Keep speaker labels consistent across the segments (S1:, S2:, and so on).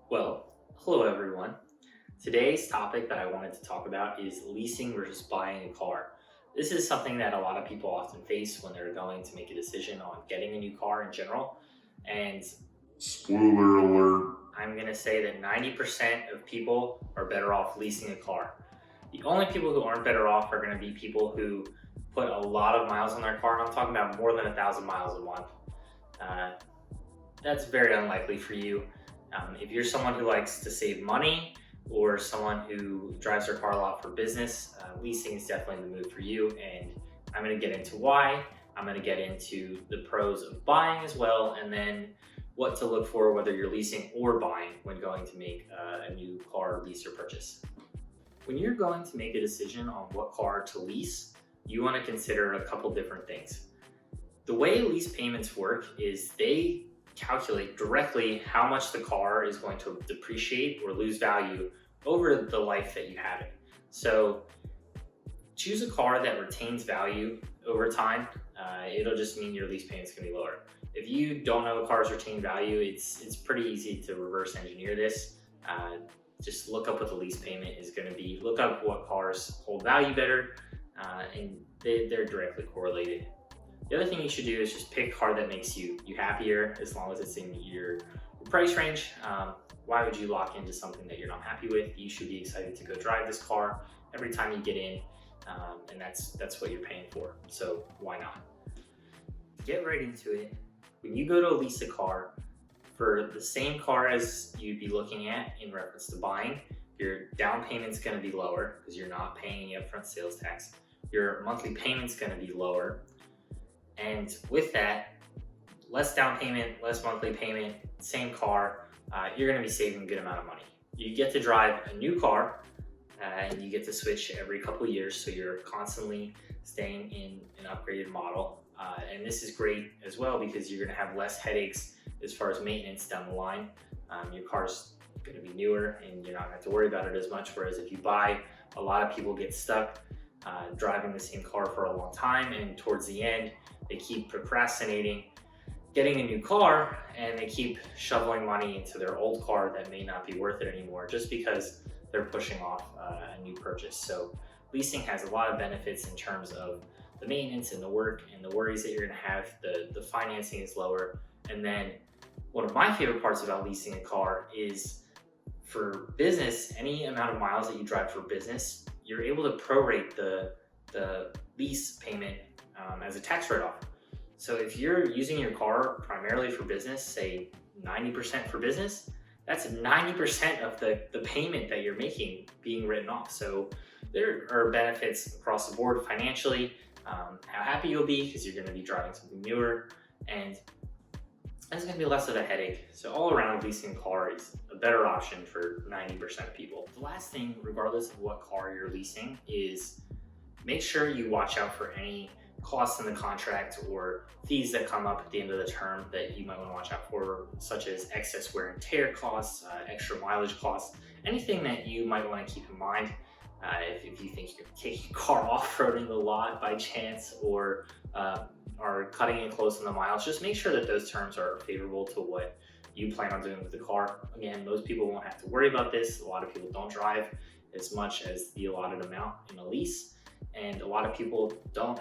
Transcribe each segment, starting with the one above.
S1: Well, hello everyone. Today's topic that I wanted to talk about is leasing versus buying a car. This is something that a lot of people often face when they're going to make a decision on getting a new car in general. And
S2: Spoiler alert.
S1: I'm going to say that 90% of people are better off leasing a car. The only people who aren't better off are going to be people who put a lot of miles on their car, and I'm talking about more than 1,000 miles a month. Uh, that's very unlikely for you. If you're someone who likes to save money or someone who drives their car a lot for business, leasing is definitely the move for you. And I'm going to get into why. I'm going to get into the pros of buying as well, and then what to look for whether you're leasing or buying when going to make a new car lease or purchase. When you're going to make a decision on what car to lease, you want to consider a couple different things. The way lease payments work is they calculate directly how much the car is going to depreciate or lose value over the life that you have it. So choose a car that retains value over time. It'll just mean your lease payment's gonna be lower. If you don't know a car's retained value, it's pretty easy to reverse engineer this. Just look up what the lease payment is gonna be. Look up what cars hold value better, and they're directly correlated. The other thing you should do is just pick a car that makes you happier, as long as it's in your price range. Why would you lock into something that you're not happy with? You should be excited to go drive this car every time you get in, and that's what you're paying for. So why not? Get right into it. When you go to lease a car, for the same car as you'd be looking at in reference to buying, your down payment's going to be lower because you're not paying any upfront sales tax. Your monthly payment's going to be lower. And with that, less down payment, less monthly payment, same car, you're gonna be saving a good amount of money. You get to drive a new car, and you get to switch every couple of years, so you're constantly staying in an upgraded model. And this is great as well because you're gonna have less headaches as far as maintenance down the line. Your car's gonna be newer and you're not gonna have to worry about it as much, whereas if you buy, a lot of people get stuck driving the same car for a long time, and towards the end, they keep procrastinating getting a new car, and they keep shoveling money into their old car that may not be worth it anymore just because they're pushing off a new purchase. So leasing has a lot of benefits in terms of the maintenance and the work and the worries that you're gonna have. The financing is lower. And then one of my favorite parts about leasing a car is for business, any amount of miles that you drive for business, you're able to prorate the lease payment as a tax write-off. So if you're using your car primarily for business, say 90% for business, that's 90% of the payment that you're making being written off. So there are benefits across the board financially, how happy you'll be because you're going to be driving something newer, and it's going to be less of a headache. So all around, leasing a car is a better option for 90% of people. The last thing, regardless of what car you're leasing, is make sure you watch out for any costs in the contract or fees that come up at the end of the term that you might want to watch out for, such as excess wear and tear costs, extra mileage costs, anything that you might want to keep in mind. If you think you're taking your car off-roading the lot by chance, or are cutting it close on the miles, just make sure that those terms are favorable to what you plan on doing with the car. Again, most people won't have to worry about this. A lot of people don't drive as much as the allotted amount in a lease, and a lot of people don't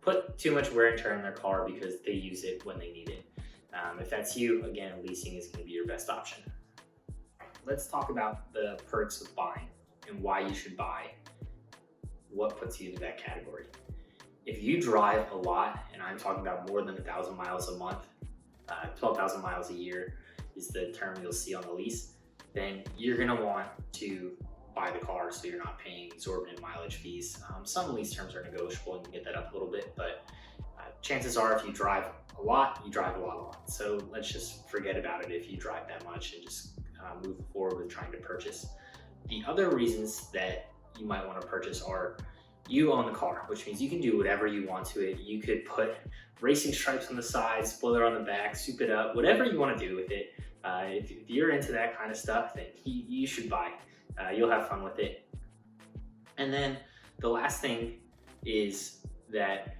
S1: put too much wear and tear in their car because they use it when they need it. If that's you, again, leasing is going to be your best option. Let's talk about the perks of buying and why you should buy. What puts you into that category? If you drive a lot, and I'm talking about more than 1,000 miles a month, 12,000 miles a year is the term you'll see on the lease, then you're going to want to buy the car so you're not paying exorbitant mileage fees. Some lease terms are negotiable and you can get that up a little bit, but chances are if you drive a lot, you drive a lot. So let's just forget about it if you drive that much and just move forward with trying to purchase. The other reasons that you might want to purchase are you own the car, which means you can do whatever you want to it. You could put racing stripes on the side, spoiler on the back, soup it up, whatever you want to do with it. If you're into that kind of stuff, then you should buy. You'll have fun with it. And then the last thing is that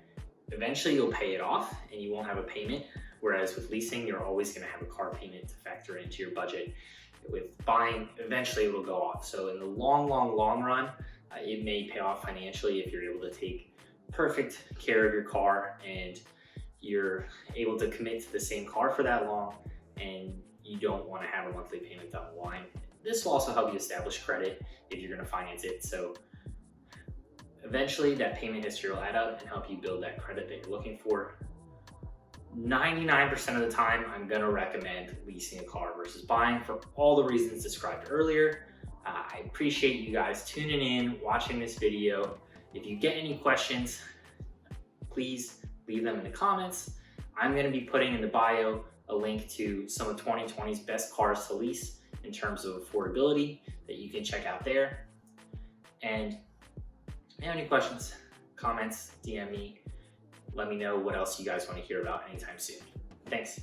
S1: eventually you'll pay it off and you won't have a payment. Whereas with leasing, you're always going to have a car payment to factor into your budget. With buying, eventually it will go off. So in the long run, it may pay off financially if you're able to take perfect care of your car and you're able to commit to the same car for that long and you don't want to have a monthly payment down the line. This will also help you establish credit if you're going to finance it. So eventually that payment history will add up and help you build that credit that you're looking for. 99% of the time, I'm going to recommend leasing a car versus buying for all the reasons described earlier. I appreciate you guys tuning in, watching this video. If you get any questions, please leave them in the comments. I'm going to be putting in the bio a link to some of 2020's best cars to lease in terms of affordability that you can check out there. And if you have any questions, comments, DM me. Let me know what else you guys want to hear about anytime soon. Thanks.